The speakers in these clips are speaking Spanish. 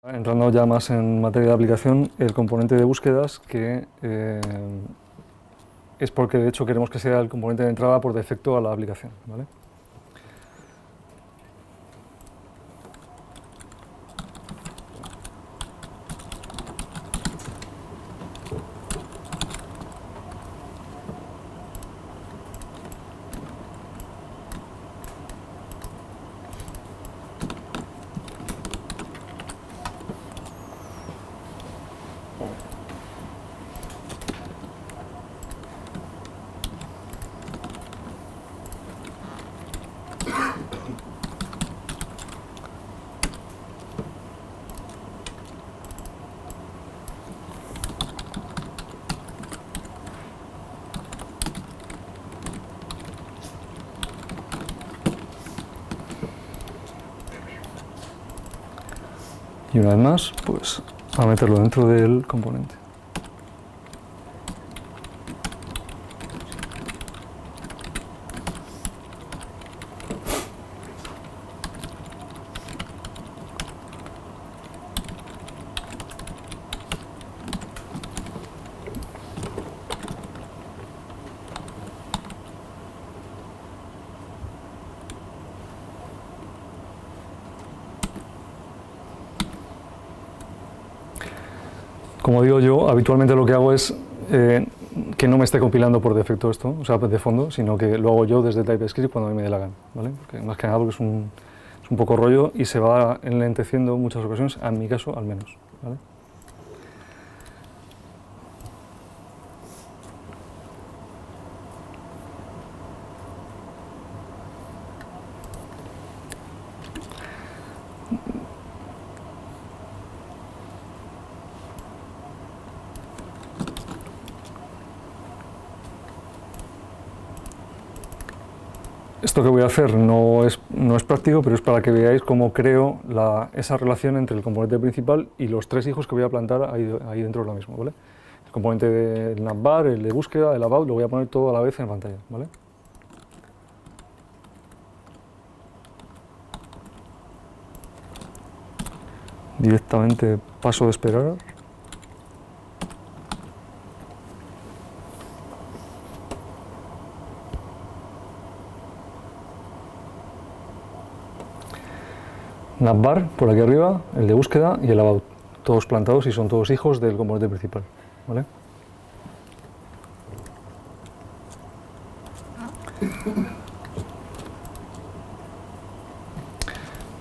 Entrando ya más en materia de aplicación, el componente de búsquedas, que es porque de hecho queremos que sea el componente de entrada por defecto a la aplicación, ¿vale? Y una vez más, pues a meterlo dentro del componente. Como digo yo, habitualmente lo que hago es que no me esté compilando por defecto esto, o sea, de fondo, sino que lo hago yo desde TypeScript cuando a mí me dé la gana, ¿vale? Porque más que nada porque es un poco rollo y se va enlenteciendo en muchas ocasiones, en mi caso al menos, ¿vale? Esto que voy a hacer no es práctico, pero es para que veáis cómo creo esa relación entre el componente principal y los tres hijos que voy a plantar ahí dentro de lo mismo, ¿vale? El componente del navbar, el de búsqueda, el about, lo voy a poner todo a la vez en pantalla, ¿vale? Directamente paso de esperar. Navbar, por aquí arriba, el de búsqueda y el about, todos plantados y son todos hijos del componente principal, ¿vale?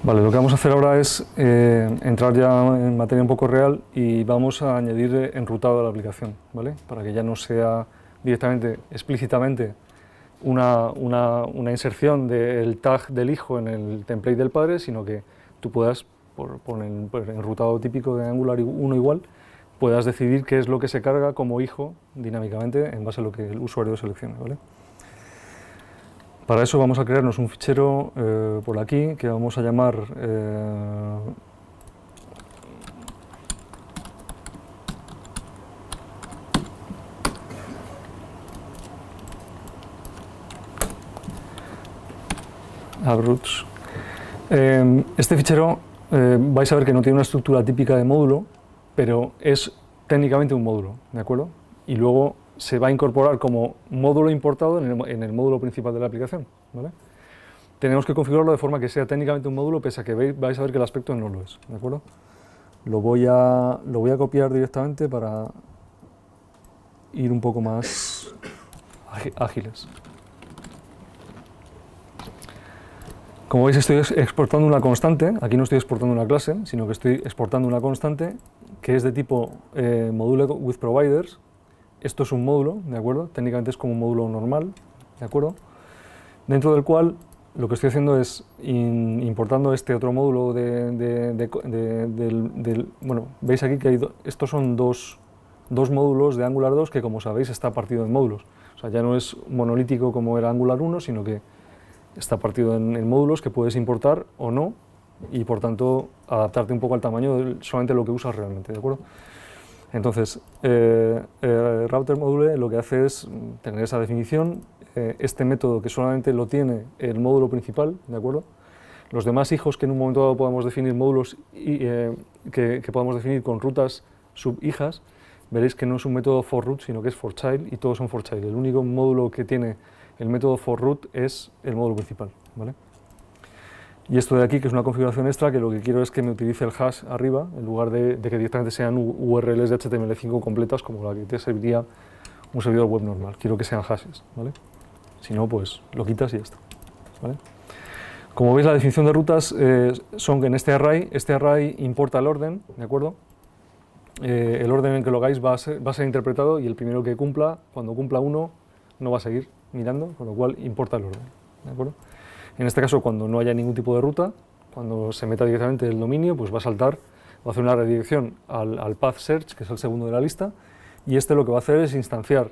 Vale, lo que vamos a hacer ahora es entrar ya en materia un poco real y vamos a añadir enrutado a la aplicación, ¿vale? Para que ya no sea directamente, explícitamente, una inserción del tag del hijo en el template del padre, sino que tú puedas, por el enrutado típico de Angular 1 igual, puedas decidir qué es lo que se carga como hijo dinámicamente en base a lo que el usuario seleccione, ¿vale? Para eso vamos a crearnos un fichero por aquí que vamos a llamar abroots. Este fichero vais a ver que no tiene una estructura típica de módulo, pero es técnicamente un módulo, ¿de acuerdo? Y luego se va a incorporar como módulo importado en el módulo principal de la aplicación, ¿vale? Tenemos que configurarlo de forma que sea técnicamente un módulo, pese a que vais a ver que el aspecto no lo es, ¿de acuerdo? Lo voy a copiar directamente para ir un poco más ágiles. Como veis, estoy exportando una constante. Aquí no estoy exportando una clase, sino que estoy exportando una constante que es de tipo modulo with providers. Esto es un módulo, ¿de acuerdo? Técnicamente es como un módulo normal, ¿de acuerdo? Dentro del cual lo que estoy haciendo es importando este otro módulo bueno, veis aquí que estos son dos módulos de Angular 2 que, como sabéis, está partido en módulos. O sea, ya no es monolítico como era Angular 1, sino que está partido en módulos que puedes importar o no, y por tanto adaptarte un poco al tamaño de solamente lo que usas realmente, ¿de acuerdo? Entonces, router module lo que hace es tener esa definición, este método que solamente lo tiene el módulo principal, ¿de acuerdo? Los demás hijos que en un momento dado podamos definir módulos que podamos definir con rutas subhijas, veréis que no es un método forRoot, sino que es forChild y todos son forChild. El único módulo que tiene el método forRoot es el módulo principal, ¿vale? Y esto de aquí, que es una configuración extra, que lo que quiero es que me utilice el hash arriba, en lugar de que directamente sean URLs de HTML5 completas, como la que te serviría un servidor web normal. Quiero que sean hashes, ¿vale? Si no, pues lo quitas y ya está, ¿vale? Como veis, la definición de rutas son que en este array importa el orden, ¿de acuerdo? El orden en que lo hagáis va a ser interpretado y el primero que cumpla, cuando cumpla 1, no va a seguir mirando, con lo cual importa el orden, ¿de acuerdo? En este caso, cuando no haya ningún tipo de ruta, cuando se meta directamente el dominio, pues va a saltar, va a hacer una redirección al path search, que es el segundo de la lista, y este lo que va a hacer es instanciar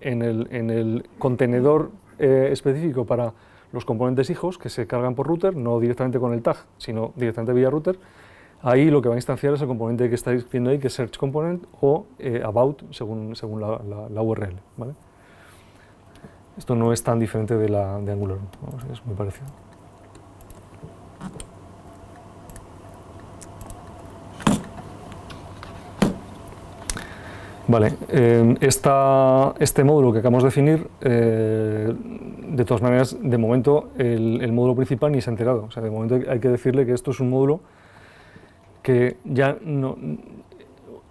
en el contenedor específico para los componentes hijos que se cargan por router, no directamente con el tag, sino directamente vía router. Ahí lo que va a instanciar es el componente que estáis viendo ahí, que es search component o about, según la URL, ¿vale? Esto no es tan diferente de Angular, vamos, es muy parecido. Vale, este módulo que acabamos de definir, de todas maneras, de momento el módulo principal ni se ha enterado. O sea, de momento hay que decirle que esto es un módulo que ya no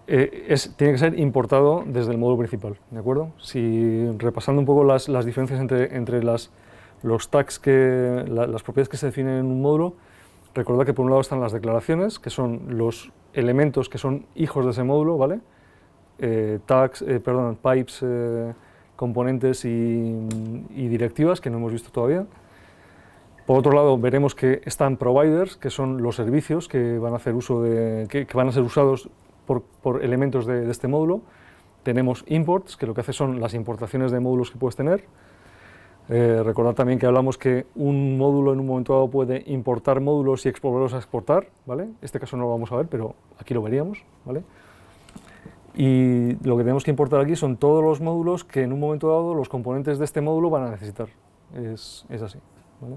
tiene que ser importado desde el módulo principal, ¿de acuerdo? Si repasando un poco las diferencias entre los tags, las propiedades que se definen en un módulo, recordad que por un lado están las declaraciones, que son los elementos que son hijos de ese módulo, ¿vale? Pipes, componentes y directivas, que no hemos visto todavía. Por otro lado, veremos que están providers, que son los servicios que van a hacer uso que van a ser usados por elementos de este módulo. Tenemos imports, que lo que hace son las importaciones de módulos que puedes tener. Recordad también que hablamos que un módulo en un momento dado puede importar módulos y volverlos a exportar, ¿vale? En este caso no lo vamos a ver, pero aquí lo veríamos, ¿vale? Y lo que tenemos que importar aquí son todos los módulos que en un momento dado los componentes de este módulo van a necesitar. Es así, ¿vale?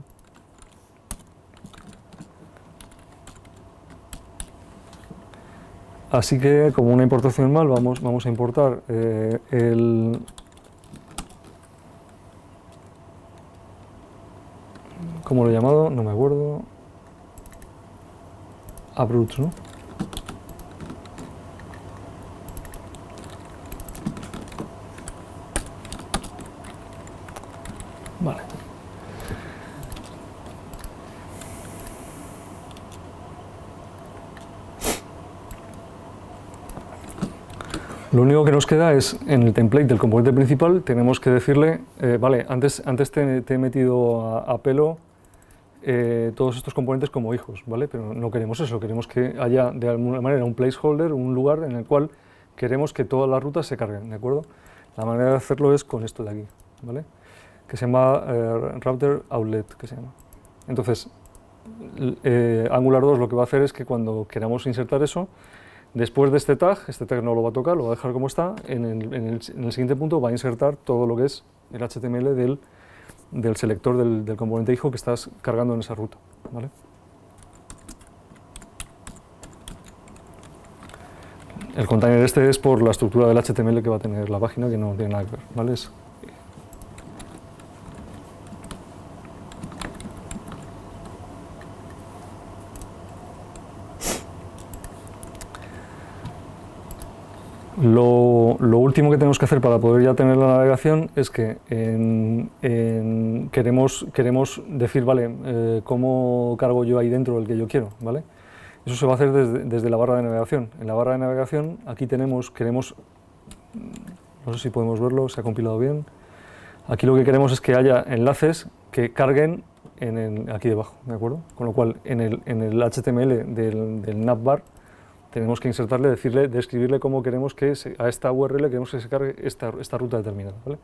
Así que, como una importación normal, vamos a importar ¿cómo lo he llamado? No me acuerdo. Abroots, ¿no? Vale. Lo único que nos queda es, en el template del componente principal, tenemos que decirle, vale, antes te he metido a pelo todos estos componentes como hijos, ¿vale? Pero no queremos eso, queremos que haya de alguna manera un placeholder, un lugar en el cual queremos que todas las rutas se carguen, ¿de acuerdo? La manera de hacerlo es con esto de aquí, ¿vale? Que se llama router outlet, que se llama. Entonces, Angular 2 lo que va a hacer es que cuando queramos insertar eso, después de este tag no lo va a tocar, lo va a dejar como está, en el siguiente punto va a insertar todo lo que es el HTML del selector del componente hijo que estás cargando en esa ruta, ¿vale? El container este es por la estructura del HTML que va a tener la página, que no tiene nada que ver, ¿vale? Lo último que tenemos que hacer para poder ya tener la navegación es que queremos decir, vale, cómo cargo yo ahí dentro el que yo quiero, ¿vale? Eso se va a hacer desde la barra de navegación. En la barra de navegación aquí queremos, no sé si podemos verlo, se ha compilado bien. Aquí lo que queremos es que haya enlaces que carguen aquí debajo, ¿de acuerdo? Con lo cual en el HTML del navbar tenemos que insertarle, describirle cómo queremos que a esta URL queremos que se cargue esta ruta determinada, ¿vale?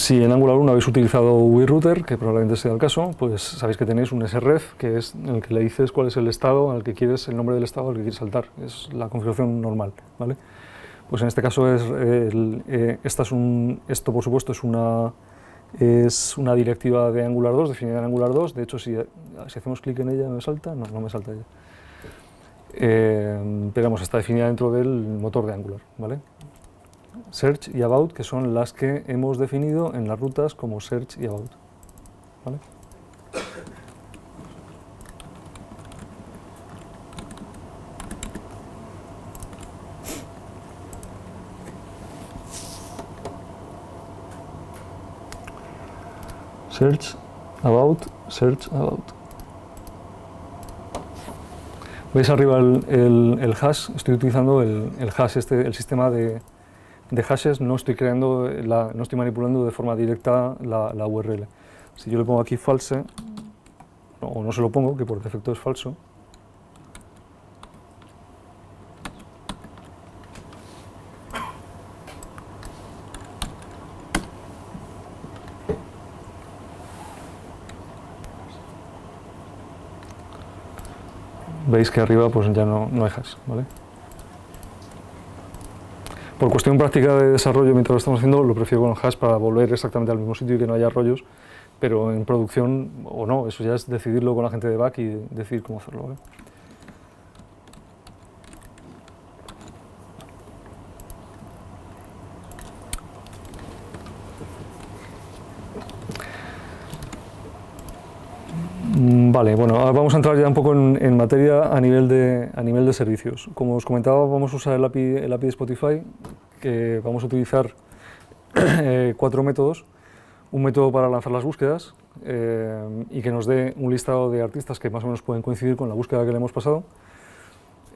Si en Angular 1 habéis utilizado WebRouter, que probablemente sea el caso, pues sabéis que tenéis un sref, que es en el que le dices cuál es el estado al que quieres, el nombre del estado al que quieres saltar. Es la configuración normal, ¿vale? Pues en este caso esto por supuesto es una directiva de Angular 2, definida en Angular 2. De hecho, si hacemos clic en ella, ¿me salta? No, no me salta ella. Pero vamos, está definida dentro del motor de Angular, ¿vale? Search y About, que son las que hemos definido en las rutas como Search y About, ¿vale? Search, About, Search, About. ¿Veis arriba el hash? Estoy utilizando el hash, el sistema de hashes. No estoy no estoy manipulando de forma directa la URL. Si yo le pongo aquí false, o no se lo pongo, que por defecto es falso, veis que arriba pues ya no hay hash, ¿vale? Por cuestión práctica de desarrollo, mientras lo estamos haciendo, lo prefiero con el hash para volver exactamente al mismo sitio y que no haya rollos, pero en producción o no, eso ya es decidirlo con la gente de back y decidir cómo hacerlo, ¿vale? Vale, bueno, ahora vamos a entrar ya un poco en materia a nivel de servicios. Como os comentaba, vamos a usar el API de Spotify, que vamos a utilizar 4 métodos. Un método para lanzar las búsquedas y que nos dé un listado de artistas que más o menos pueden coincidir con la búsqueda que le hemos pasado.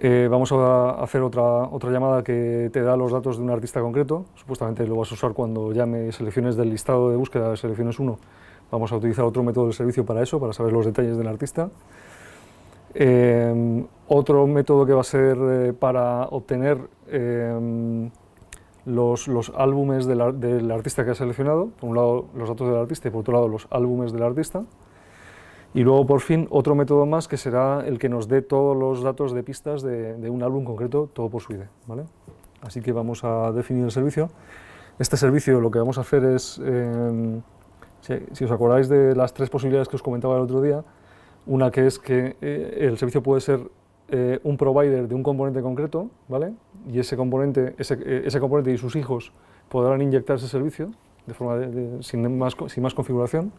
Vamos a hacer otra llamada que te da los datos de un artista concreto. Supuestamente lo vas a usar cuando llame selecciones del listado de búsqueda, selecciones 1. Vamos a utilizar otro método de servicio para eso, para saber los detalles del artista. Otro método que va a ser para obtener los álbumes del artista que ha seleccionado. Por un lado los datos del artista y por otro lado los álbumes del artista. Y luego por fin otro método más que será el que nos dé todos los datos de pistas de un álbum concreto, todo por su ID, ¿vale? Así que vamos a definir el servicio. Este servicio lo que vamos a hacer es... si os acordáis de las 3 posibilidades que os comentaba el otro día, una que es que el servicio puede ser un provider de un componente concreto, ¿vale? Y ese componente y sus hijos podrán inyectar ese servicio de forma sin más configuración.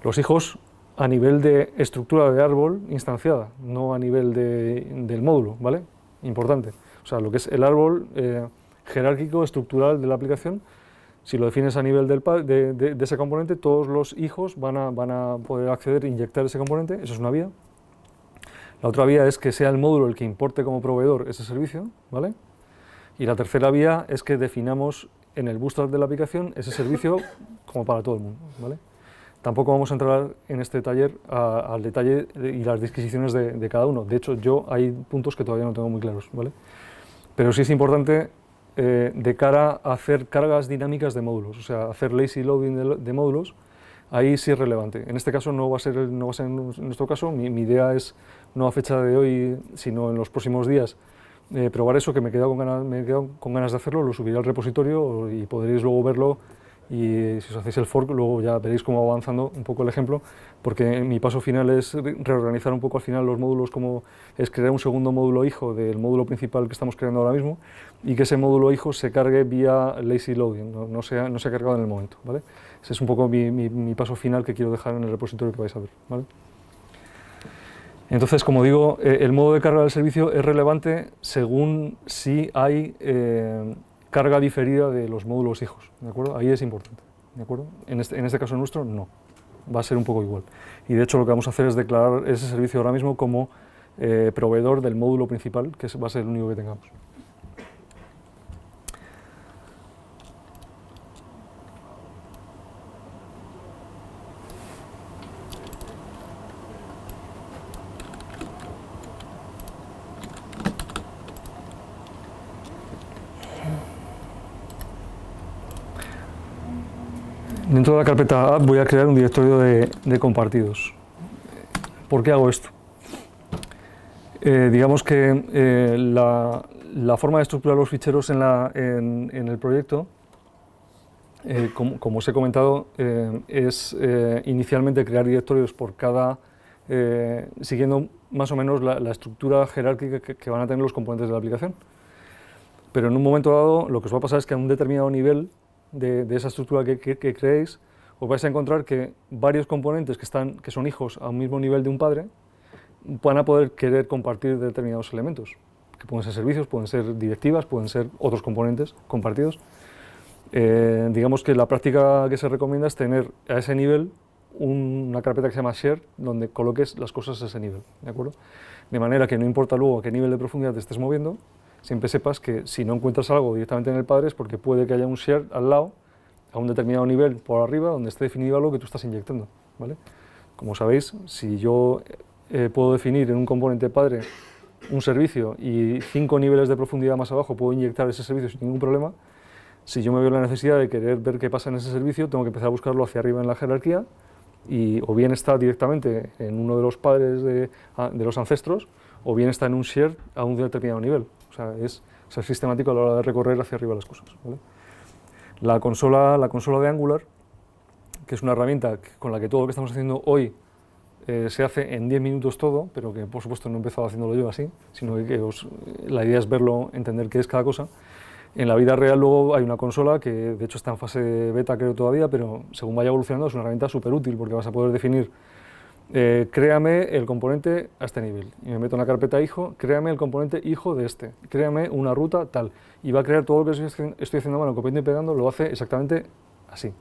Los hijos a nivel de estructura de árbol instanciada, no a nivel del módulo, ¿vale? Importante. O sea, lo que es el árbol jerárquico estructural de la aplicación. Si lo defines a nivel de ese componente, todos los hijos van a poder acceder e inyectar ese componente. Eso es una vía. La otra vía es que sea el módulo el que importe como proveedor ese servicio, ¿vale? Y la tercera vía es que definamos en el bootstrap de la aplicación ese servicio como para todo el mundo, ¿vale? Tampoco vamos a entrar en este taller al detalle y las disquisiciones de cada uno. De hecho, hay puntos que todavía no tengo muy claros, ¿vale? Pero sí es importante de cara a hacer cargas dinámicas de módulos, o sea, hacer lazy loading de módulos, ahí sí es relevante. En este caso no va a ser en nuestro caso. Mi idea es, no a fecha de hoy, sino en los próximos días, probar eso, que me he quedado con ganas de hacerlo. Lo subiré al repositorio y podréis luego verlo, y si os hacéis el fork luego ya veréis cómo va avanzando un poco el ejemplo, porque mi paso final es reorganizar un poco al final los módulos, como es crear un segundo módulo hijo del módulo principal que estamos creando ahora mismo, y que ese módulo hijo se cargue vía lazy loading, no se ha cargado en el momento, ¿vale? Ese es un poco mi paso final que quiero dejar en el repositorio que vais a ver, ¿vale? Entonces, como digo, el modo de carga del servicio es relevante según si hay carga diferida de los módulos hijos, ¿de acuerdo? Ahí es importante, ¿de acuerdo? En este caso nuestro, no, va a ser un poco igual. Y de hecho lo que vamos a hacer es declarar ese servicio ahora mismo como proveedor del módulo principal, que va a ser el único que tengamos. dentro de la carpeta app voy a crear un directorio de compartidos. ¿Por qué hago esto? Digamos que la forma de estructurar los ficheros en el proyecto, como os he comentado, es inicialmente crear directorios por cada, siguiendo más o menos la estructura jerárquica que van a tener los componentes de la aplicación. Pero en un momento dado lo que os va a pasar es que a un determinado nivel de esa estructura que creéis, os vais a encontrar que varios componentes que son hijos a un mismo nivel de un padre van a poder querer compartir determinados elementos, que pueden ser servicios, pueden ser directivas, pueden ser otros componentes compartidos. Digamos que la práctica que se recomienda es tener a ese nivel una carpeta que se llama Share, donde coloques las cosas a ese nivel, ¿de acuerdo? De manera que no importa luego a qué nivel de profundidad te estés moviendo, siempre sepas que si no encuentras algo directamente en el padre es porque puede que haya un Share al lado, a un determinado nivel por arriba, donde esté definido algo que tú estás inyectando, ¿vale? Como sabéis, si yo puedo definir en un componente padre un servicio y 5 niveles de profundidad más abajo puedo inyectar ese servicio sin ningún problema, si yo me veo la necesidad de querer ver qué pasa en ese servicio, tengo que empezar a buscarlo hacia arriba en la jerarquía, y o bien está directamente en uno de los padres de los ancestros, o bien está en un share a un determinado nivel. O sea, es ser sistemático a la hora de recorrer hacia arriba las cosas, ¿vale? La consola de Angular, que es una herramienta con la que todo lo que estamos haciendo hoy se hace en 10 minutos todo, pero que por supuesto no he empezado haciéndolo yo así, sino que la idea es verlo, entender qué es cada cosa. En la vida real luego hay una consola que de hecho está en fase beta creo todavía, pero según vaya evolucionando es una herramienta súper útil porque vas a poder definir créame el componente a este nivel, y me meto en la carpeta hijo, créame el componente hijo de este, créame una ruta tal, y va a crear todo lo que estoy haciendo a mano, copiando y pegando, lo hace exactamente así.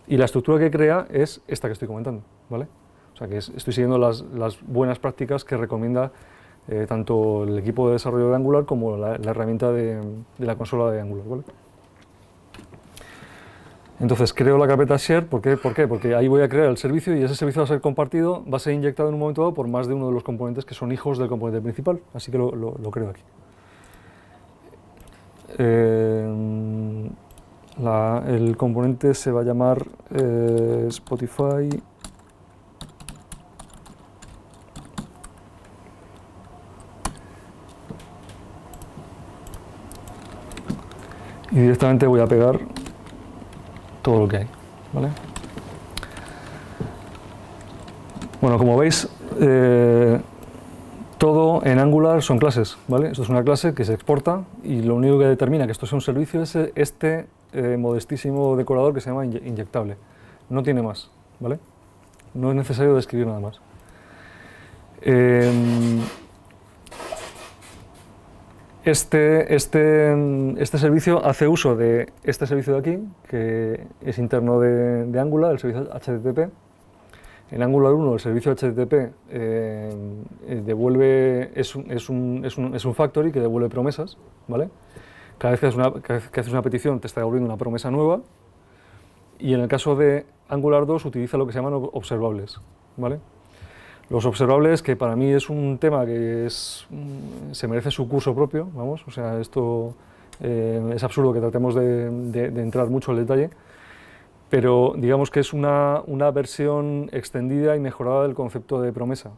Y la estructura que crea es esta que estoy comentando, ¿vale? O sea que estoy siguiendo las buenas prácticas que recomienda tanto el equipo de desarrollo de Angular como la herramienta de la consola de Angular, ¿vale? Entonces creo la carpeta share, ¿por qué? Porque ahí voy a crear el servicio y ese servicio va a ser compartido, va a ser inyectado en un momento dado por más de uno de los componentes que son hijos del componente principal, así que lo creo aquí. El componente se va a llamar Spotify y directamente voy a pegar todo lo que hay, ¿vale? Bueno, como veis, todo en Angular son clases, ¿vale? Esto es una clase que se exporta y lo único que determina que esto sea un servicio es este modestísimo decorador que se llama inyectable. No tiene más, ¿vale? No es necesario describir nada más. Este servicio hace uso de este servicio de aquí, que es interno de Angular, el servicio HTTP. En Angular 1 el servicio HTTP es un factory que devuelve promesas, ¿vale? Cada vez que haces una petición te está devolviendo una promesa nueva, y en el caso de Angular 2 utiliza lo que se llaman observables, ¿vale? Los observables, que para mí es un tema que se merece su curso propio, vamos, o sea, esto es absurdo que tratemos de entrar mucho en detalle, pero digamos que es una versión extendida y mejorada del concepto de promesa.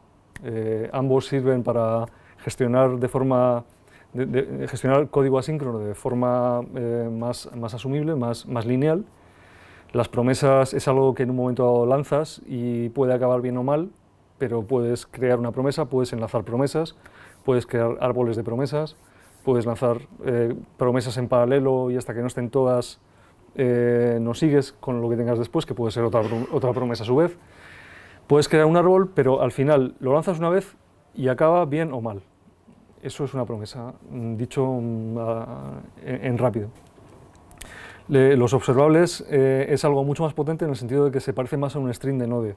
Ambos sirven para gestionar gestionar código asíncrono de forma más asumible, más lineal. Las promesas es algo que en un momento dado lanzas y puede acabar bien o mal, pero puedes crear una promesa, puedes enlazar promesas, puedes crear árboles de promesas, puedes lanzar promesas en paralelo y hasta que no estén todas no sigues con lo que tengas después, que puede ser otra promesa a su vez. Puedes crear un árbol, pero al final lo lanzas una vez y acaba bien o mal. Eso es una promesa, dicho en rápido. Los observables es algo mucho más potente en el sentido de que se parece más a un string de Node.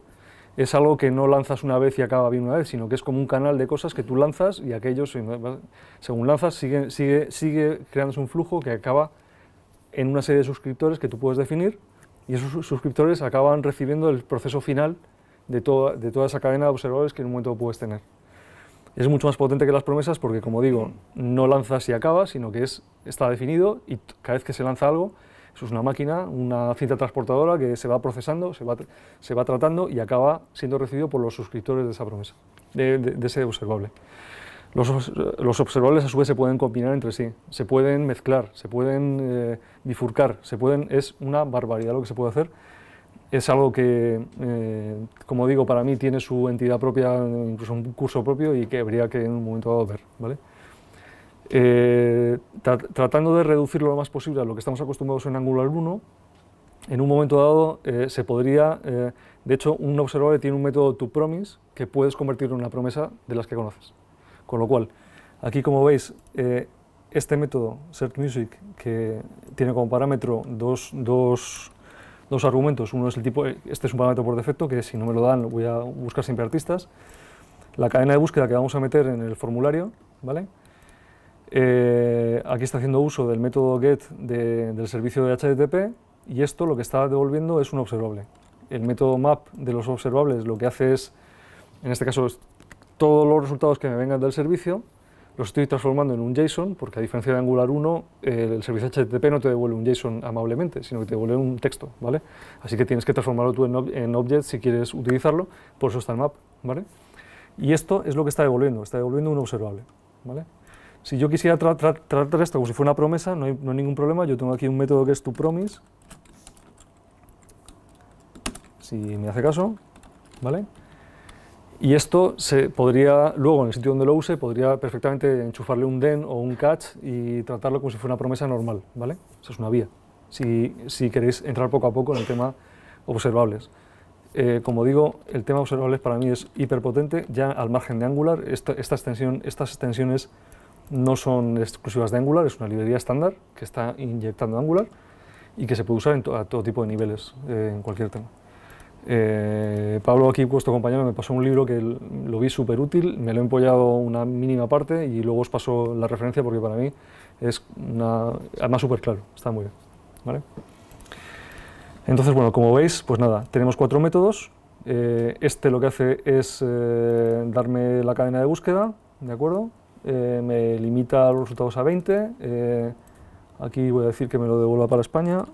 Es algo que no lanzas una vez y acaba bien una vez, sino que es como un canal de cosas que tú lanzas y aquellos, según lanzas, sigue creándose un flujo que acaba en una serie de suscriptores que tú puedes definir, y esos suscriptores acaban recibiendo el proceso final de toda esa cadena de observadores que en un momento puedes tener. Es mucho más potente que las promesas porque, como digo, no lanzas y acaba, sino que está definido y cada vez que se lanza algo, Eso es una máquina, una cinta transportadora que se va procesando, se va tratando y acaba siendo recibido por los suscriptores de esa promesa, de ese observable. Los observables a su vez se pueden combinar entre sí, se pueden mezclar, se pueden bifurcar, es una barbaridad lo que se puede hacer. Es algo que, como digo, para mí tiene su entidad propia, incluso un curso propio, y que habría que en un momento dado ver, ¿vale? Tratando de reducirlo lo más posible a lo que estamos acostumbrados en Angular 1, en un momento dado se podría, de hecho, un observable tiene un método toPromise que puedes convertir en una promesa de las que conoces. Con lo cual, aquí como veis, este método setMusic, que tiene como parámetro dos argumentos, uno es el tipo, este es un parámetro por defecto, que si no me lo dan voy a buscar siempre artistas, la cadena de búsqueda que vamos a meter en el formulario, ¿vale? Aquí está haciendo uso del método get del servicio de HTTP, y esto lo que está devolviendo es un observable. El método map de los observables lo que hace es, en este caso, todos los resultados que me vengan del servicio los estoy transformando en un JSON, porque a diferencia de Angular 1, el servicio HTTP no te devuelve un JSON amablemente, sino que te devuelve un texto, ¿vale? Así que tienes que transformarlo tú en object si quieres utilizarlo, por eso está el map, ¿vale? Y esto es lo que está devolviendo un observable, ¿vale? Si yo quisiera tratar esto como si fuera una promesa, no hay ningún problema. Yo tengo aquí un método que es toPromise, si me hace caso, ¿vale? Y esto se podría, luego en el sitio donde lo use, podría perfectamente enchufarle un den o un catch y tratarlo como si fuera una promesa normal, ¿vale? Esa es una vía, si queréis entrar poco a poco en el tema observables. Como digo, el tema observables para mí es hiperpotente, ya al margen de Angular. Estas extensiones no son exclusivas de Angular, es una librería estándar que está inyectando Angular y que se puede usar a todo tipo de niveles, en cualquier tema. Pablo, aquí vuestro compañero, me pasó un libro que lo vi súper útil, me lo he empollado una mínima parte y luego os paso la referencia porque para mí es además súper claro, está muy bien, ¿vale? Entonces, bueno, como veis, pues nada, tenemos 4 métodos. Este lo que hace es darme la cadena de búsqueda, ¿de acuerdo? Me limita los resultados a 20, aquí voy a decir que me lo devuelva para España.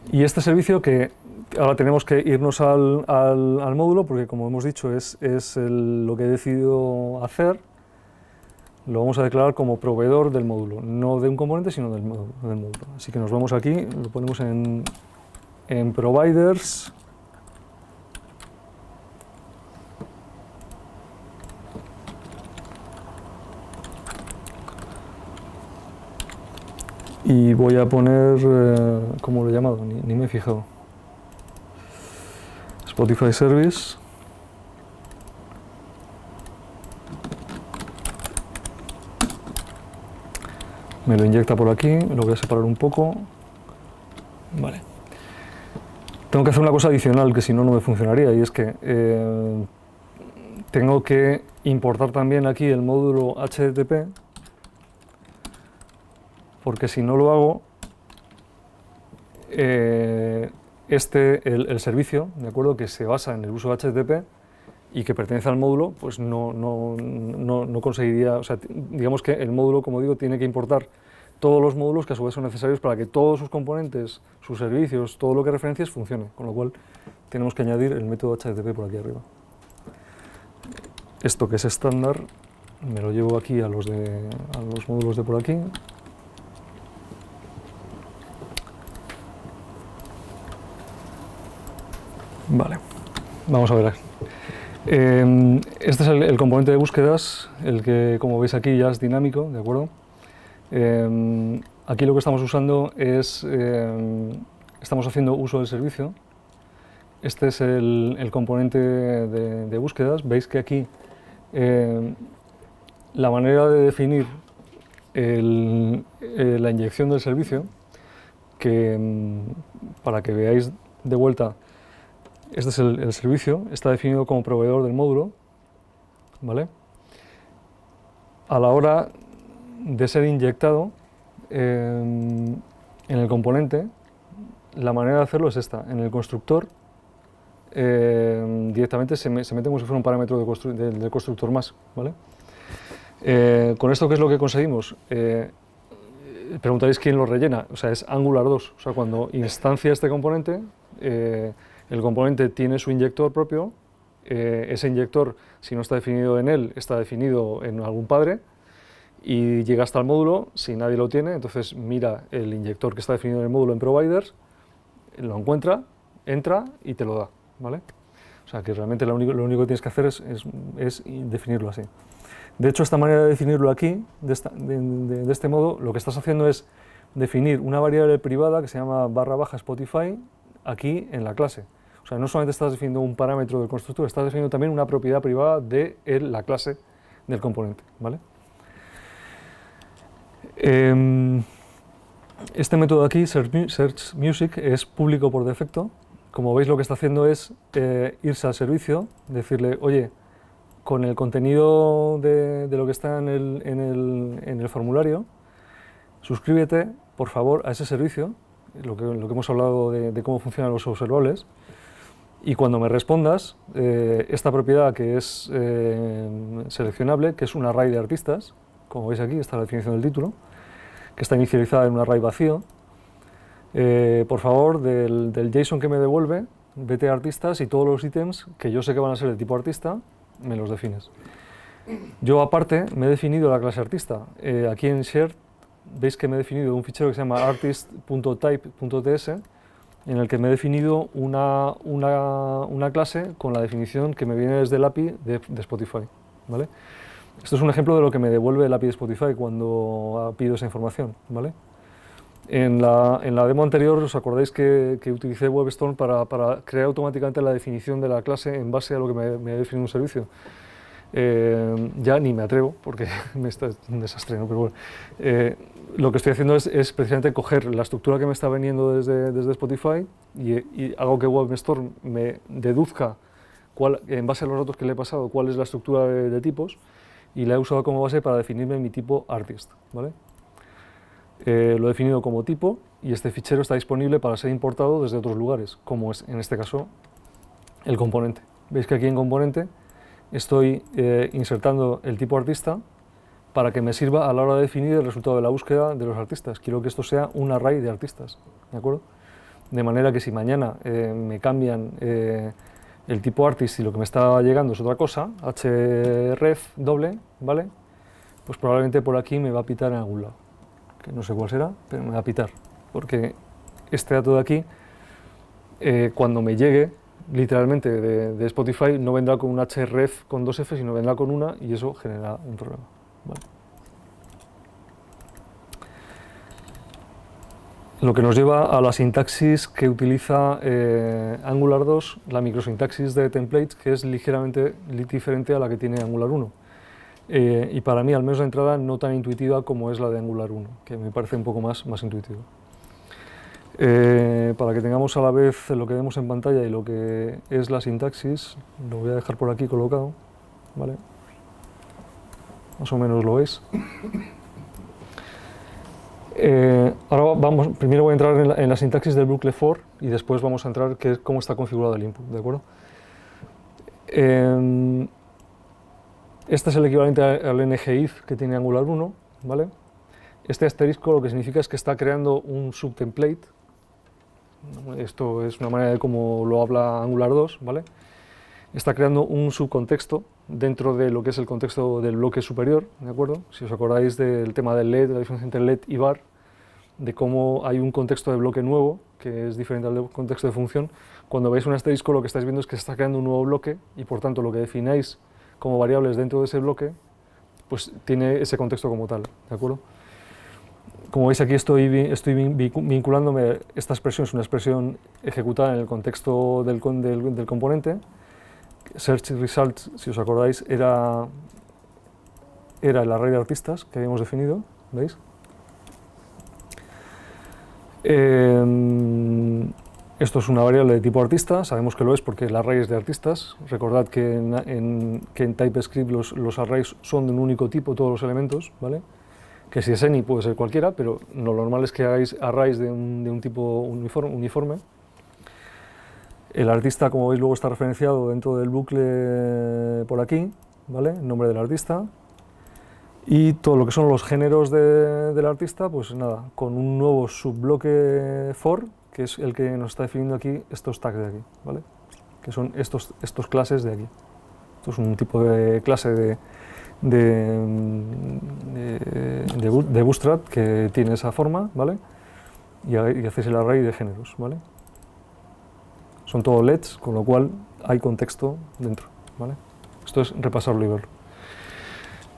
Y este servicio que ahora tenemos que irnos al módulo, porque como hemos dicho es lo que he decidido hacer, lo vamos a declarar como proveedor del módulo, no de un componente sino del módulo. Así que nos vamos aquí, lo ponemos en providers, y voy a poner, ¿cómo lo he llamado? Ni me he fijado. Spotify Service. Me lo inyecta por aquí, lo voy a separar un poco. Vale. Tengo que hacer una cosa adicional que si no, no me funcionaría, y es que tengo que importar también aquí el módulo HTTP, porque si no lo hago, el servicio, ¿de acuerdo?, que se basa en el uso de HTTP y que pertenece al módulo, pues no conseguiría, o sea, digamos que el módulo, como digo, tiene que importar todos los módulos que a su vez son necesarios para que todos sus componentes, sus servicios, todo lo que referencias funcione, con lo cual tenemos que añadir el método HTTP por aquí arriba. Esto que es estándar, me lo llevo aquí a los módulos de por aquí. Vale, vamos a ver. Este es el componente de búsquedas, el que, como veis aquí, ya es dinámico, ¿de acuerdo? Aquí lo que estamos usando es, estamos haciendo uso del servicio. Este es el componente de búsquedas. Veis que aquí la manera de definir la inyección del servicio, que para que veáis de vuelta, este es el servicio, está definido como proveedor del módulo, ¿vale? A la hora de ser inyectado en el componente, la manera de hacerlo es esta. En el constructor directamente se mete como si fuera un parámetro del constructor más, ¿vale? Con esto, ¿qué es lo que conseguimos? Preguntaréis quién lo rellena, o sea, es Angular 2, o sea, cuando instancia este componente, el componente tiene su inyector propio, ese inyector, si no está definido en él, está definido en algún padre, y llega hasta el módulo, si nadie lo tiene, entonces mira el inyector que está definido en el módulo en providers, lo encuentra, entra y te lo da, ¿vale? O sea, que realmente lo único que tienes que hacer es definirlo así. De hecho, esta manera de definirlo aquí, de este modo, lo que estás haciendo es definir una variable privada que se llama /Spotify aquí en la clase. O sea, no solamente estás definiendo un parámetro del constructor, estás definiendo también una propiedad privada de la clase del componente, ¿vale? Este método aquí, Search Music, es público por defecto. Como veis, lo que está haciendo es irse al servicio, decirle, oye, con el contenido de lo que está en el formulario, suscríbete, por favor, a ese servicio, lo que hemos hablado de cómo funcionan los observables, y cuando me respondas, esta propiedad que es seleccionable, que es un array de artistas, como veis aquí, está la definición del título, que está inicializada en un array vacío, por favor, del JSON que me devuelve, vete a artistas y todos los ítems que yo sé que van a ser de tipo artista, me los defines. Yo aparte me he definido la clase artista. Aquí en Shared veis que me he definido un fichero que se llama artist.type.ts en el que me he definido una clase con la definición que me viene desde el API de Spotify, ¿vale? Esto es un ejemplo de lo que me devuelve el API de Spotify cuando pido esa información, ¿vale? En la demo anterior, ¿os acordáis que utilicé WebStorm para crear automáticamente la definición de la clase en base a lo que me ha definido un servicio? Ya ni me atrevo, porque es un desastre, ¿no? Pero bueno, lo que estoy haciendo es precisamente coger la estructura que me está viniendo desde Spotify y hago que WebStorm me deduzca, en base a los datos que le he pasado, cuál es la estructura de tipos, y la he usado como base para definirme mi tipo artist, ¿vale? Lo he definido como tipo y este fichero está disponible para ser importado desde otros lugares, como es en este caso el componente. Veis que aquí en componente estoy insertando el tipo artista para que me sirva a la hora de definir el resultado de la búsqueda de los artistas. Quiero que esto sea un array de artistas, ¿de acuerdo? De manera que si mañana me cambian el tipo artist y lo que me está llegando es otra cosa, href doble, ¿vale? Pues probablemente por aquí me va a pitar en algún lado. Que no sé cuál será, pero me va a pitar, porque este dato de aquí, cuando me llegue literalmente de Spotify, no vendrá con un href con 2 f, sino vendrá con una, y eso genera un problema, ¿vale? Lo que nos lleva a la sintaxis que utiliza Angular 2, la microsintaxis de templates, que es ligeramente diferente a la que tiene Angular 1. Y para mí, al menos de entrada, no tan intuitiva como es la de Angular 1, que me parece un poco más intuitivo. Para que tengamos a la vez lo que vemos en pantalla y lo que es la sintaxis, lo voy a dejar por aquí colocado, ¿vale? Más o menos lo veis. Ahora primero voy a entrar en la sintaxis del bucle for y después vamos a entrar en cómo está configurado el input, ¿de acuerdo? Este es el equivalente al ngIf que tiene Angular 1, ¿vale? Este asterisco lo que significa es que está creando un subtemplate. Esto es una manera de cómo lo habla Angular 2, ¿vale? Está creando un subcontexto dentro de lo que es el contexto del bloque superior, ¿de acuerdo? Si os acordáis del tema del let, de la diferencia entre let y var, de cómo hay un contexto de bloque nuevo, que es diferente al contexto de función. Cuando veis un asterisco, lo que estáis viendo es que se está creando un nuevo bloque y, por tanto, lo que defináis como variables dentro de ese bloque, pues tiene ese contexto como tal, ¿de acuerdo? Como veis aquí estoy vinculándome, esta expresión es una expresión ejecutada en el contexto del componente. Search result, si os acordáis, era el array de artistas que habíamos definido, ¿veis? Esto es una variable de tipo artista, sabemos que lo es porque el array es de artistas. Recordad que en TypeScript los arrays son de un único tipo, todos los elementos, ¿vale? Que si es any puede ser cualquiera, pero lo normal es que hagáis arrays de un tipo uniforme. El artista, como veis, luego está referenciado dentro del bucle por aquí, ¿vale? El nombre del artista. Y todo lo que son los géneros del artista, pues nada, con un nuevo subbloque for, que es el que nos está definiendo aquí estos tags de aquí, ¿vale? Que son estos clases de aquí. Esto es un tipo de clase de Bootstrap que tiene esa forma, ¿vale? Y hacéis el array de géneros, ¿vale? Son todo LEDs, con lo cual hay contexto dentro, ¿vale? Esto es repasarlo y verlo.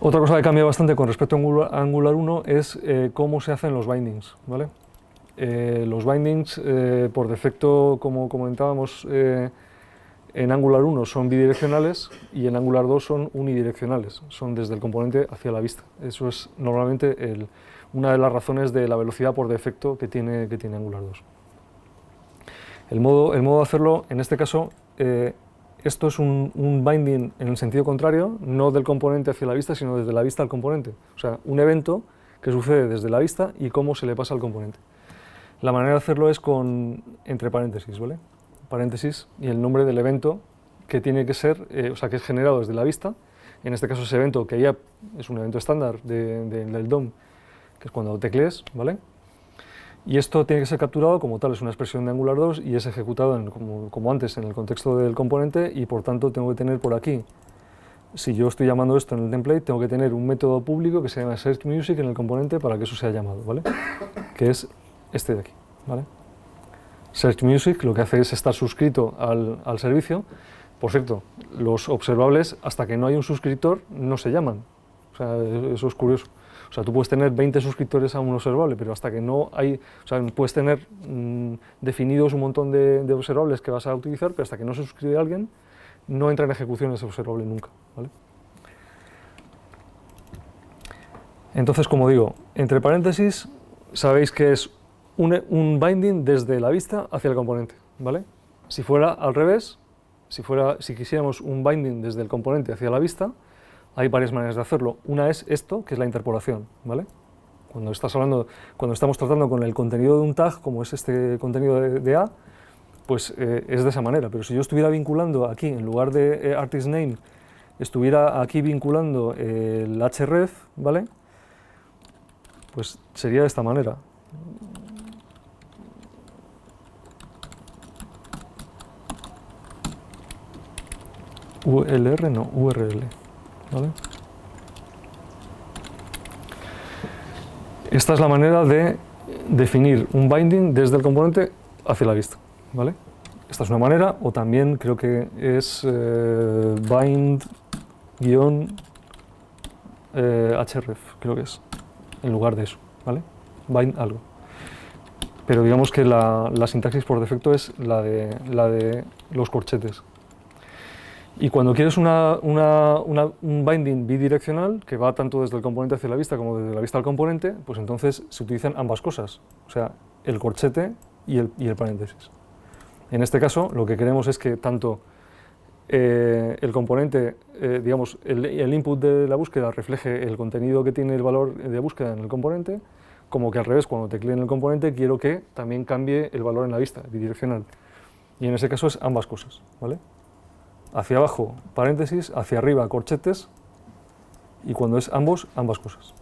Otra cosa que cambia bastante con respecto a Angular 1 es cómo se hacen los bindings, ¿vale? Los bindings, por defecto, como comentábamos, en Angular 1 son bidireccionales y en Angular 2 son unidireccionales, son desde el componente hacia la vista. Eso es normalmente una de las razones de la velocidad por defecto que tiene Angular 2. El modo de hacerlo, en este caso, esto es un binding en el sentido contrario, no del componente hacia la vista, sino desde la vista al componente. O sea, un evento que sucede desde la vista y cómo se le pasa al componente. La manera de hacerlo es entre paréntesis, ¿vale? Paréntesis y el nombre del evento que tiene que ser, o sea, que es generado desde la vista. En este caso ese evento que ya es un evento estándar del DOM, que es cuando teclees, ¿vale? Y esto tiene que ser capturado como tal, es una expresión de Angular 2 y es ejecutado como antes en el contexto del componente y por tanto tengo que tener por aquí, si yo estoy llamando esto en el template, tengo que tener un método público que se llama searchMusic en el componente para que eso sea llamado, ¿vale? Que es este de aquí, ¿vale? SearchMusic lo que hace es estar suscrito al servicio. Por cierto, los observables, hasta que no hay un suscriptor, no se llaman. O sea, eso es curioso. O sea, tú puedes tener 20 suscriptores a un observable, pero hasta que no hay... O sea, puedes tener definidos un montón de observables que vas a utilizar, pero hasta que no se suscribe alguien, no entra en ejecución ese observable nunca, ¿vale? Entonces, como digo, entre paréntesis, sabéis que es un binding desde la vista hacia el componente, ¿vale? Si fuera al revés, si quisiéramos un binding desde el componente hacia la vista, hay varias maneras de hacerlo. Una es esto, que es la interpolación, ¿vale? Cuando estamos tratando con el contenido de un tag, como es este contenido de A, pues es de esa manera. Pero si yo estuviera vinculando aquí, en lugar de artist name, estuviera aquí vinculando el href, ¿vale? Pues sería de esta manera. ULR, no, URL, ¿vale? Esta es la manera de definir un binding desde el componente hacia la vista, ¿vale? Esta es una manera, o también creo que es bind-href, creo que es, en lugar de eso, ¿vale? Bind algo. Pero digamos que la sintaxis por defecto es la de los corchetes. Y cuando quieres un binding bidireccional, que va tanto desde el componente hacia la vista como desde la vista al componente, pues entonces se utilizan ambas cosas, o sea, el corchete y el paréntesis. En este caso, lo que queremos es que tanto el componente, digamos, el input de la búsqueda refleje el contenido que tiene el valor de búsqueda en el componente, como que al revés, cuando teclee en el componente, quiero que también cambie el valor en la vista, bidireccional. Y en ese caso es ambas cosas, ¿vale? Hacia abajo, paréntesis, hacia arriba, corchetes, y cuando es ambas cosas.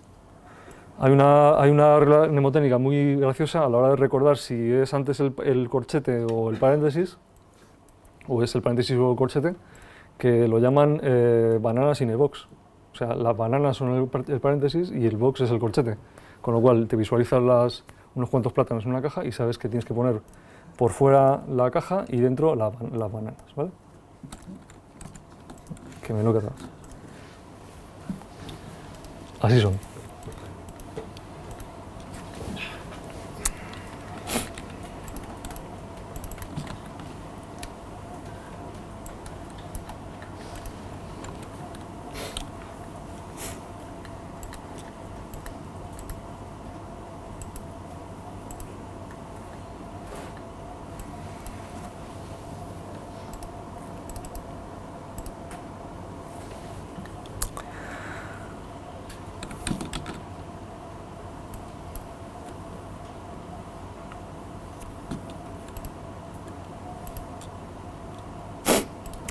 Hay una regla mnemotécnica muy graciosa a la hora de recordar si es antes el corchete o el paréntesis, o es el paréntesis o el corchete, que lo llaman bananas in a box. O sea, las bananas son el paréntesis y el box es el corchete. Con lo cual te visualizas unos cuantos plátanos en una caja y sabes que tienes que poner por fuera la caja y dentro las bananas, ¿vale? Que me lo quedas. Así son.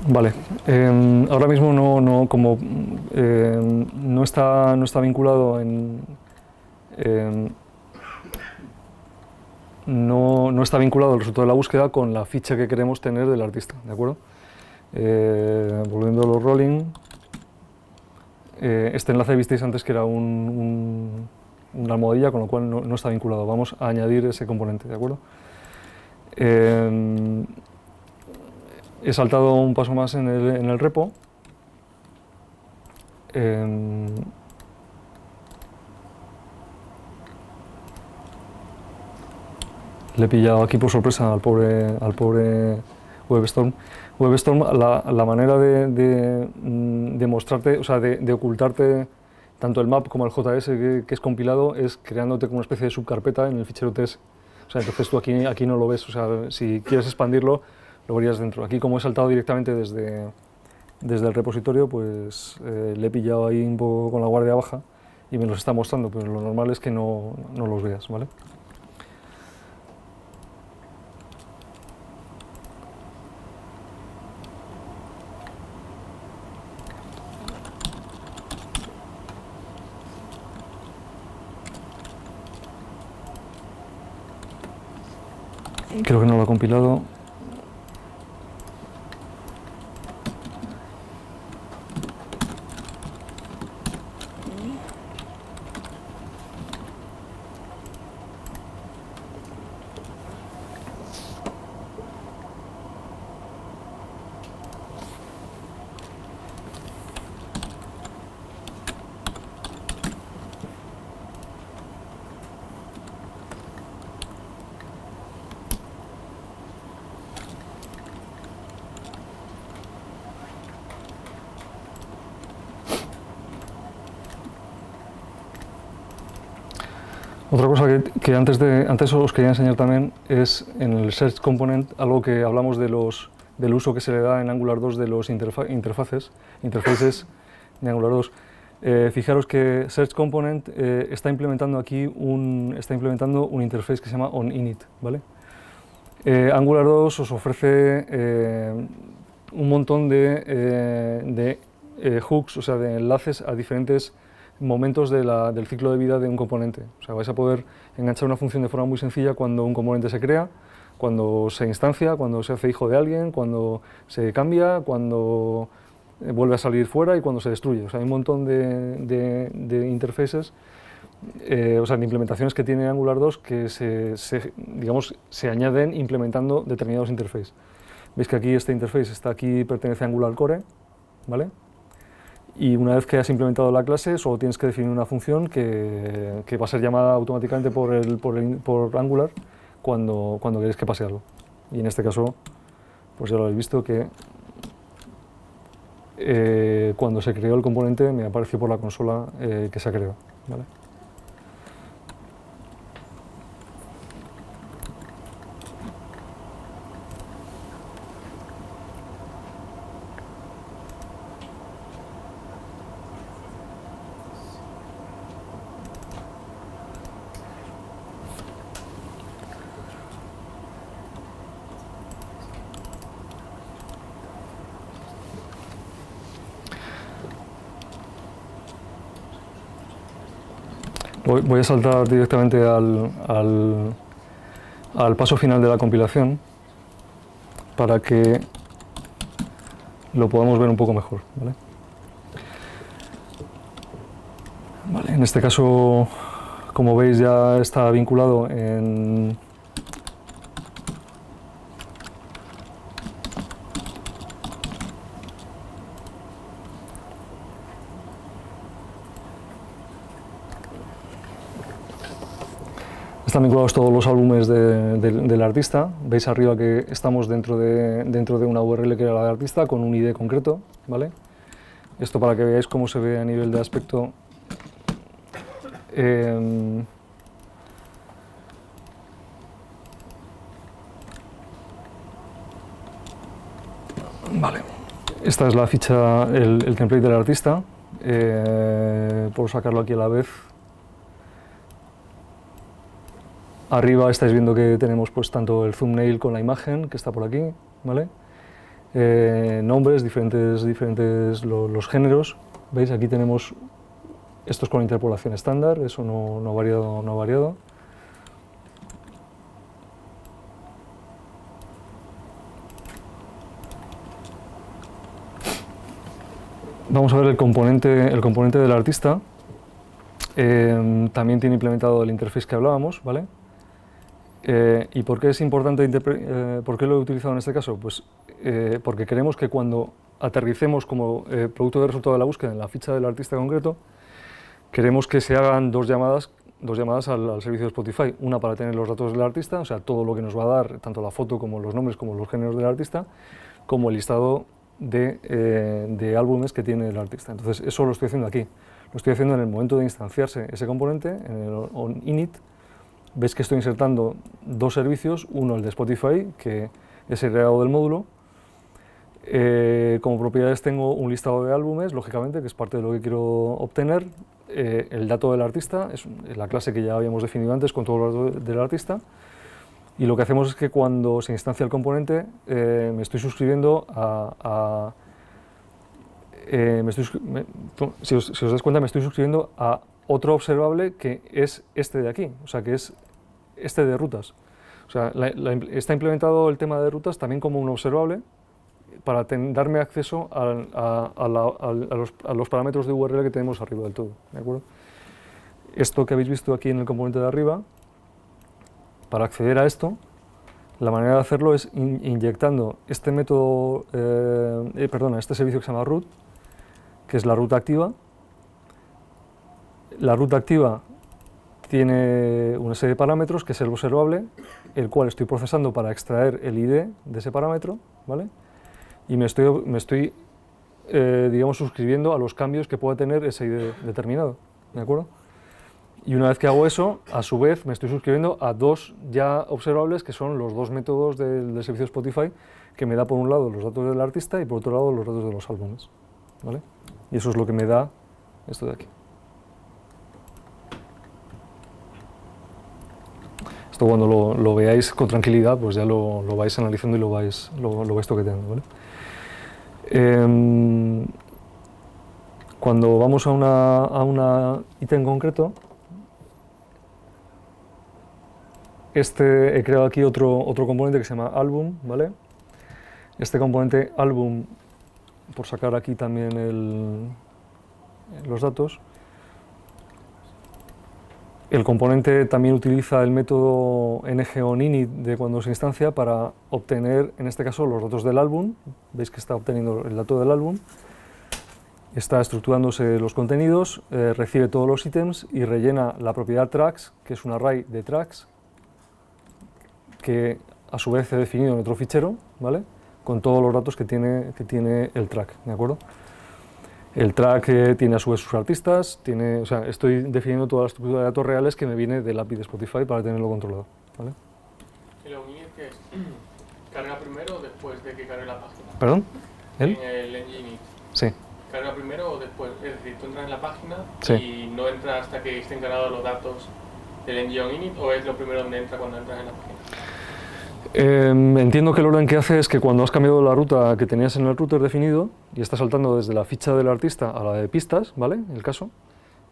Vale, ahora mismo como no está vinculado no está vinculado el resultado de la búsqueda con la ficha que queremos tener del artista, ¿de acuerdo? Volviendo a los rolling, este enlace visteis antes que era una almohadilla, con lo cual no está vinculado. Vamos a añadir ese componente, ¿de acuerdo? He saltado un paso más en el repo. Le he pillado aquí por sorpresa al pobre WebStorm. WebStorm, la manera de mostrarte, o sea, de ocultarte tanto el map como el JS que es compilado, es creándote como una especie de subcarpeta en el fichero TS. O sea, entonces tú aquí no lo ves, o sea, si quieres expandirlo, lo verías dentro. Aquí, como he saltado directamente desde el repositorio, pues le he pillado ahí un poco con la guardia baja y me los está mostrando, pero lo normal es que no los veas, ¿vale? Creo que no lo ha compilado. Otra cosa que antes os quería enseñar también es en el Search Component algo que hablamos del uso que se le da en Angular 2 de los interfaces de Angular 2. Fijaros que Search Component está implementando aquí un interface que se llama onInit, ¿vale? Angular 2 os ofrece un montón de hooks, o sea, de enlaces a diferentes momentos del ciclo de vida de un componente. O sea, vais a poder enganchar una función de forma muy sencilla cuando un componente se crea, cuando se instancia, cuando se hace hijo de alguien, cuando se cambia, cuando vuelve a salir fuera y cuando se destruye. O sea, hay un montón de interfaces, o sea, de implementaciones que tiene Angular 2 que se añaden implementando determinados interfaces. Veis que aquí este interface pertenece a Angular Core, ¿vale? Y una vez que has implementado la clase, solo tienes que definir una función que va a ser llamada automáticamente por Angular cuando queréis que pase algo. Y en este caso, pues ya lo habéis visto que cuando se creó el componente me apareció por la consola que se ha creado, ¿vale? Voy a saltar directamente al paso final de la compilación para que lo podamos ver un poco mejor, ¿vale? Vale, en este caso, como veis, ya está vinculado en están vinculados todos los álbumes del artista. Veis arriba que estamos dentro de una URL que era la del artista con un ID concreto, ¿vale? Esto para que veáis cómo se ve a nivel de aspecto. Vale. Esta es la ficha, el template del artista. Puedo sacarlo aquí a la vez. Arriba estáis viendo que tenemos pues tanto el thumbnail con la imagen, que está por aquí, ¿vale? nombres, diferentes los géneros. ¿Veis? Aquí tenemos estos con interpolación estándar, eso no ha variado, no ha variado. Vamos a ver el componente del artista. También tiene implementado el interface que hablábamos, ¿vale? ¿Y por qué es importante, por qué lo he utilizado en este caso? Pues porque queremos que cuando aterricemos como producto de resultado de la búsqueda en la ficha del artista concreto, queremos que se hagan dos llamadas al servicio de Spotify. Una para tener los datos del artista, o sea, todo lo que nos va a dar, tanto la foto como los nombres, como los géneros del artista, como el listado de álbumes que tiene el artista. Entonces, eso lo estoy haciendo aquí. Lo estoy haciendo en el momento de instanciarse ese componente, en el onInit. Veis que estoy insertando dos servicios, uno el de Spotify, que es el agregado del módulo. Como propiedades tengo un listado de álbumes, lógicamente, que es parte de lo que quiero obtener. El dato del artista, es la clase que ya habíamos definido antes con todos los datos del artista. Y lo que hacemos es que cuando se instancia el componente, me estoy suscribiendo si os dais cuenta, me estoy suscribiendo a otro observable que es este de aquí, o sea, que es este de rutas. O sea, está implementado el tema de rutas también como un observable para darme acceso a los parámetros de URL que tenemos arriba del todo, ¿de acuerdo? Esto que habéis visto aquí en el componente de arriba, para acceder a esto, la manera de hacerlo es inyectando este método, este servicio que se llama root, que es la ruta activa. La ruta activa tiene una serie de parámetros, que es el observable, el cual estoy procesando para extraer el ID de ese parámetro, ¿vale? Y me estoy digamos, suscribiendo a los cambios que pueda tener ese ID determinado, ¿de acuerdo? Y una vez que hago eso, a su vez me estoy suscribiendo a dos ya observables, que son los dos métodos del servicio Spotify, que me da por un lado los datos del artista y por otro lado los datos de los álbumes, ¿vale? Y eso es lo que me da esto de aquí. Esto cuando lo veáis con tranquilidad, pues ya lo vais analizando y lo vais toqueteando, ¿vale? Cuando vamos a una ítem concreto, he creado aquí otro componente que se llama album, ¿vale? Este componente album, por sacar aquí también los datos, el componente también utiliza el método ngOnInit de cuando se instancia para obtener, en este caso, los datos del álbum. Veis que está obteniendo el dato del álbum, está estructurándose los contenidos, recibe todos los ítems y rellena la propiedad tracks, que es un array de tracks, que a su vez he definido en otro fichero, ¿vale? Con todos los datos que tiene el track, ¿de acuerdo? El track tiene a su vez sus artistas, o sea, estoy definiendo toda la estructura de datos reales que me viene del API de Spotify para tenerlo controlado, ¿vale? ¿El onInit qué es? ¿Carga primero o después de que cargue la página? ¿Perdón? En el ngInit. Sí. ¿Carga primero o después? Es decir, tú entras en la página Sí. y no entras hasta que estén cargados los datos del ngOnInit, ¿o es lo primero donde entra cuando entras en la página? Entiendo que el orden que hace es que cuando has cambiado la ruta que tenías en el router definido y estás saltando desde la ficha del artista a la de pistas, ¿vale? El caso,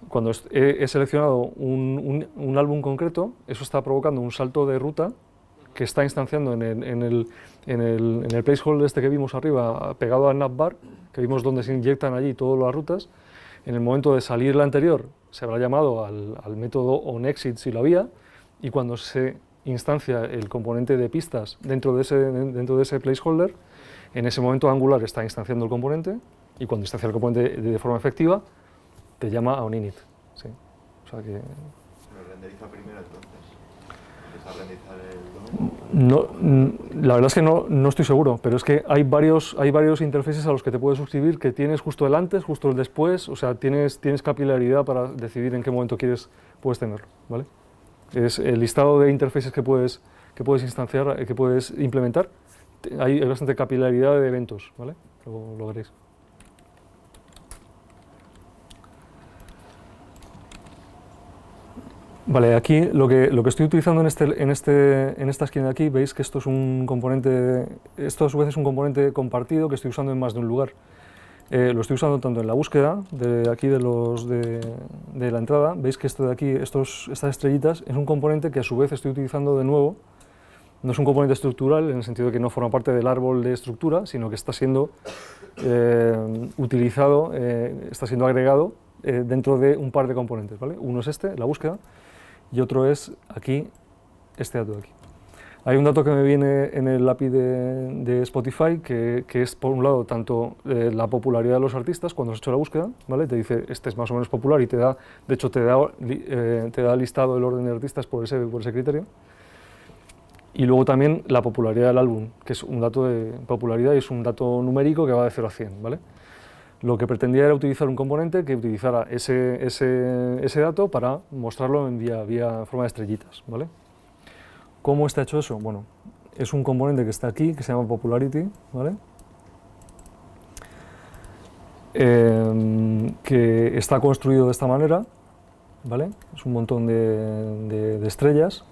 cuando he seleccionado un álbum concreto, eso está provocando un salto de ruta que está instanciando en el placeholder este que vimos arriba, pegado al navbar, que vimos donde se inyectan allí todas las rutas. En el momento de salir la anterior, se habrá llamado al método onExit si lo había, y cuando se instancia el componente de pistas dentro de ese placeholder, en ese momento Angular está instanciando el componente, y cuando instancia el componente de forma efectiva, te llama a onInit. Sí. O sea que... ¿Lo renderiza primero entonces? ¿Empieza a renderizar el No, la verdad es que no estoy seguro, pero es que hay varios interfaces a los que te puedes suscribir, que tienes justo el antes, justo el después, o sea, tienes capilaridad para decidir en qué momento puedes tenerlo, ¿vale? Es el listado de interfaces que puedes instanciar, que puedes implementar. Hay bastante capilaridad de eventos, ¿vale? Lo veréis. Vale, aquí lo que estoy utilizando en esta esquina de aquí, veis que esto es un componente, esto a su vez es un componente compartido que estoy usando en más de un lugar. Lo estoy usando tanto en la búsqueda de aquí de la entrada, veis que esto de aquí, estas estrellitas, es un componente que a su vez estoy utilizando de nuevo. No es un componente estructural en el sentido de que no forma parte del árbol de estructura, sino que está siendo utilizado, está siendo agregado dentro de un par de componentes, ¿vale? Uno es este, la búsqueda, y otro es aquí, este dato de aquí. Hay un dato que me viene en el API de Spotify que es, por un lado, tanto la popularidad de los artistas cuando has hecho la búsqueda, ¿vale? Te dice, este es más o menos popular y te da, de hecho, te da listado del orden de artistas por ese criterio. Y luego también la popularidad del álbum, que es un dato de popularidad y es un dato numérico que va de 0 a 100, ¿vale? Lo que pretendía era utilizar un componente que utilizara ese dato para mostrarlo en forma de estrellitas, ¿vale? ¿Cómo está hecho eso? Bueno, es un componente que está aquí, que se llama popularity, ¿vale? Que está construido de esta manera, ¿vale? Es un montón de estrellas.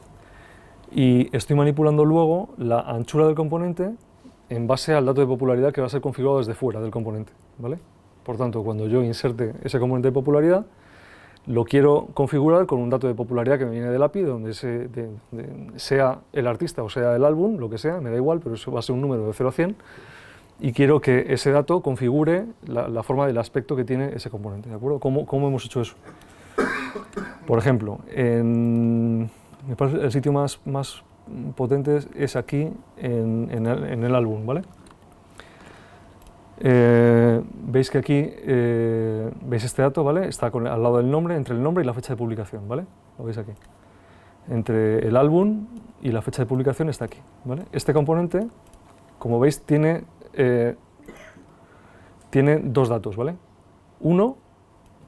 Y estoy manipulando luego la anchura del componente en base al dato de popularidad que va a ser configurado desde fuera del componente, ¿vale? Por tanto, cuando yo inserte ese componente de popularidad, lo quiero configurar con un dato de popularidad que me viene del API, donde sea el artista o sea el álbum, lo que sea, me da igual, pero eso va a ser un número de 0 a 100, y quiero que ese dato configure la forma del aspecto que tiene ese componente, ¿de acuerdo? ¿Cómo hemos hecho eso? Por ejemplo, me parece el sitio más potente es aquí en el álbum, ¿vale? Veis que aquí, veis este dato, ¿vale? Está al lado del nombre, entre el nombre y la fecha de publicación, ¿vale? Lo veis aquí. Entre el álbum y la fecha de publicación está aquí, ¿vale? Este componente, como veis, tiene dos datos, ¿vale? Uno,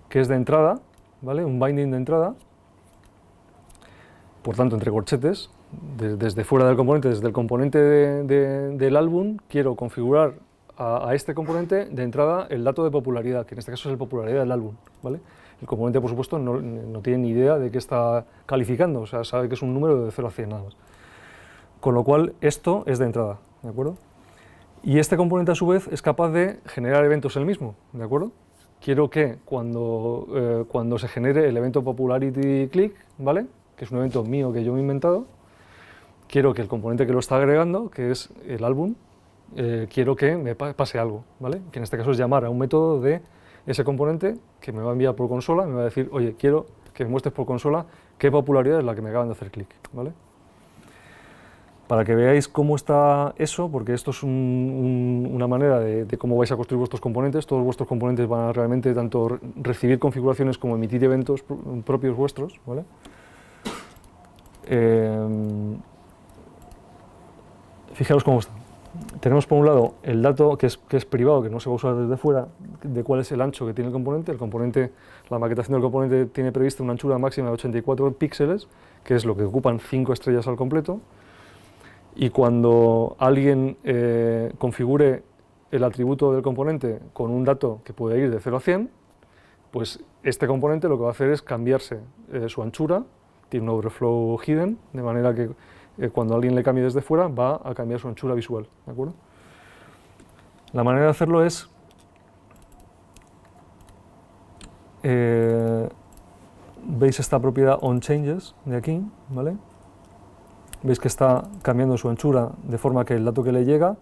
que es de entrada, ¿vale? Un binding de entrada, por tanto, entre corchetes, desde fuera del componente, desde el componente del álbum, quiero configurar a este componente de entrada el dato de popularidad, que en este caso es la popularidad del álbum, ¿vale? El componente, por supuesto, no tiene ni idea de qué está calificando, o sea, sabe que es un número de 0 a 100 nada más. Con lo cual, esto es de entrada, ¿de acuerdo? Y este componente, a su vez, es capaz de generar eventos él mismo, ¿de acuerdo? Quiero que cuando se genere el evento popularity click, ¿vale? Que es un evento mío que yo me he inventado, quiero que el componente que lo está agregando, que es el álbum, quiero que me pase algo, ¿vale? Que en este caso es llamar a un método de ese componente que me va a enviar por consola, me va a decir, oye, quiero que me muestres por consola qué popularidad es la que me acaban de hacer clic, ¿vale? Para que veáis cómo está eso, porque esto es una manera de cómo vais a construir vuestros componentes. Todos vuestros componentes van a realmente tanto recibir configuraciones como emitir eventos propios vuestros, ¿vale? Fijaros cómo está. Tenemos por un lado el dato que es privado, que no se va a usar desde fuera, de cuál es el ancho que tiene el componente. La maquetación del componente tiene prevista una anchura máxima de 84 píxeles, que es lo que ocupan 5 estrellas al completo. Y cuando alguien configure el atributo del componente con un dato que puede ir de 0 a 100, pues este componente lo que va a hacer es cambiarse su anchura, tiene un overflow hidden, de manera que cuando alguien le cambie desde fuera va a cambiar su anchura visual, ¿de acuerdo? La manera de hacerlo es veis esta propiedad onChanges de aquí, ¿vale? Veis que está cambiando su anchura de forma que el dato que le llega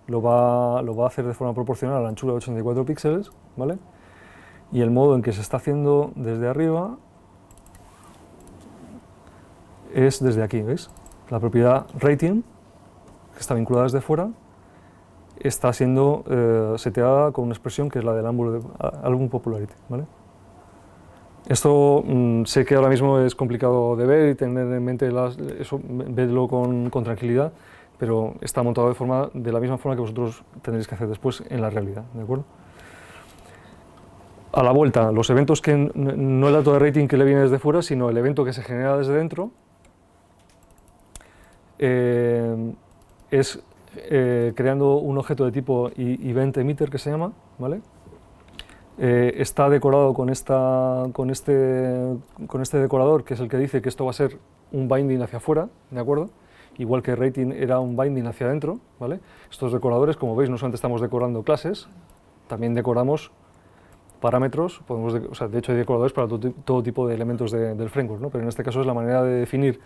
lo va a hacer de forma proporcional a la anchura de 84 píxeles, ¿vale? Y el modo en que se está haciendo desde arriba es desde aquí, ¿veis? La propiedad rating, que está vinculada desde fuera, está siendo seteada con una expresión que es la del álbum popularity, ¿vale? Esto sé que ahora mismo es complicado de ver y tener en mente eso, verlo con tranquilidad, pero está montado de la misma forma que vosotros tendréis que hacer después en la realidad, ¿de acuerdo? A la vuelta, los eventos que no el dato de rating que le viene desde fuera, sino el evento que se genera desde dentro, es creando un objeto de tipo event emitter que se llama, ¿vale? está decorado con este decorador, que es el que dice que esto va a ser un binding hacia afuera, ¿de acuerdo? Igual que rating era un binding hacia adentro, ¿vale? Estos decoradores, como veis, no solamente estamos decorando clases, también decoramos parámetros, o sea, de hecho hay decoradores para todo tipo de elementos del framework, ¿no? Pero en este caso es la manera de definir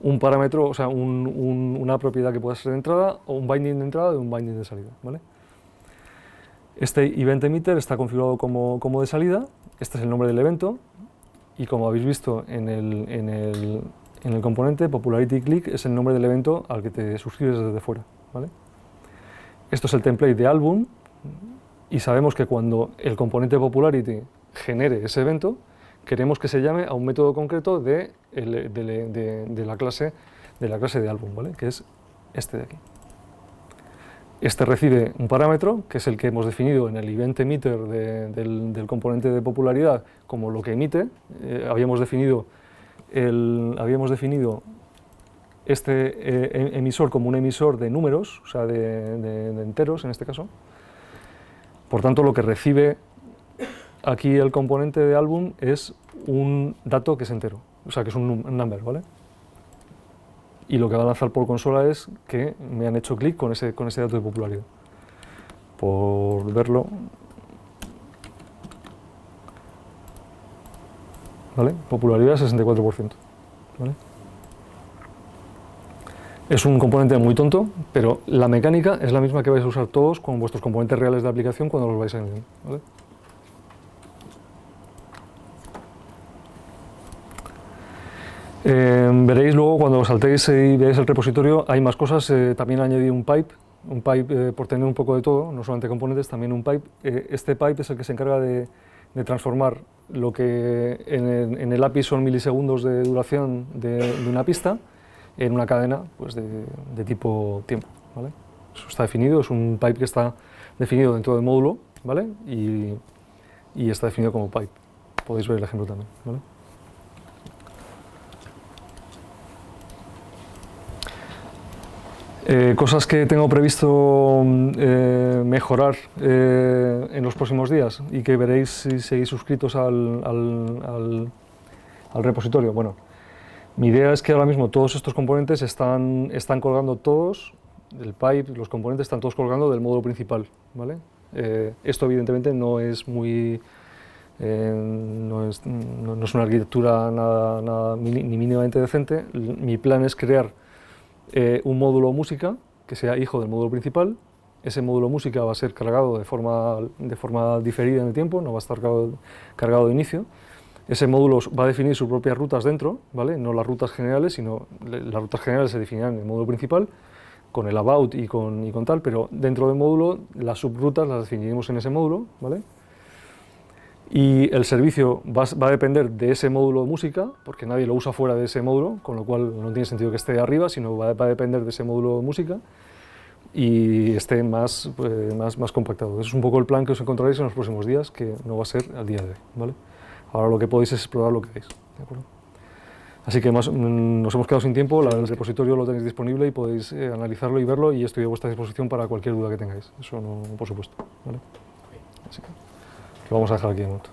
un parámetro, o sea, una propiedad que pueda ser de entrada, o un binding de entrada y un binding de salida, ¿vale? Este event emitter está configurado como de salida, este es el nombre del evento, y como habéis visto en el componente, popularity click es el nombre del evento al que te suscribes desde fuera, ¿vale? Esto es el template de álbum, y sabemos que cuando el componente popularity genere ese evento, queremos que se llame a un método concreto de la clase de álbum, ¿vale? Que es este de aquí. Este recibe un parámetro, que es el que hemos definido en el event emitter del componente de popularidad como lo que emite. Habíamos definido este emisor como un emisor de números, o sea, de enteros en este caso. Por tanto, lo que recibe aquí el componente de álbum es un dato que es entero, o sea, que es un number, ¿vale? Y lo que va a lanzar por consola es que me han hecho clic con ese dato de popularidad. Por verlo, ¿vale? Popularidad 64%, ¿vale? Es un componente muy tonto, pero la mecánica es la misma que vais a usar todos con vuestros componentes reales de aplicación cuando los vais a añadir, ¿vale? Veréis luego cuando saltéis y veáis el repositorio, hay más cosas. También añadí un pipe por tener un poco de todo, no solamente componentes, también un pipe. Este pipe es el que se encarga de transformar lo que en el API son milisegundos de duración de una pista en una cadena, pues, de tipo tiempo, ¿vale? Eso está definido, es un pipe que está definido dentro del módulo, ¿vale? Y está definido como pipe. Podéis ver el ejemplo también, ¿vale? Cosas que tengo previsto mejorar en los próximos días y que veréis si seguís suscritos al repositorio. Bueno, mi idea es que ahora mismo todos estos componentes están colgando todos, del pipe, los componentes están todos colgando del módulo principal, ¿vale? Esto evidentemente no es muy... no es una arquitectura ni mínimamente decente. Mi plan es crear un módulo música que sea hijo del módulo principal. Ese módulo música va a ser cargado de forma diferida en el tiempo, no va a estar cargado de inicio. Ese módulo va a definir sus propias rutas dentro, ¿vale? No las rutas generales, sino las rutas generales se definirán en el módulo principal, con el about y con tal, pero dentro del módulo las subrutas las definiremos en ese módulo, ¿vale? Y el servicio va a depender de ese módulo de música, porque nadie lo usa fuera de ese módulo, con lo cual no tiene sentido que esté arriba, sino va a depender de ese módulo de música y esté más compactado. Ese es un poco el plan que os encontraréis en los próximos días, que no va a ser al día de hoy, ¿vale? Ahora lo que podéis es explorar lo que veis, ¿de acuerdo? Así que nos hemos quedado sin tiempo, el repositorio lo tenéis disponible y podéis analizarlo y verlo, y estoy a vuestra disposición para cualquier duda que tengáis, eso no, por supuesto, ¿vale? Así que lo vamos a dejar aquí de momento.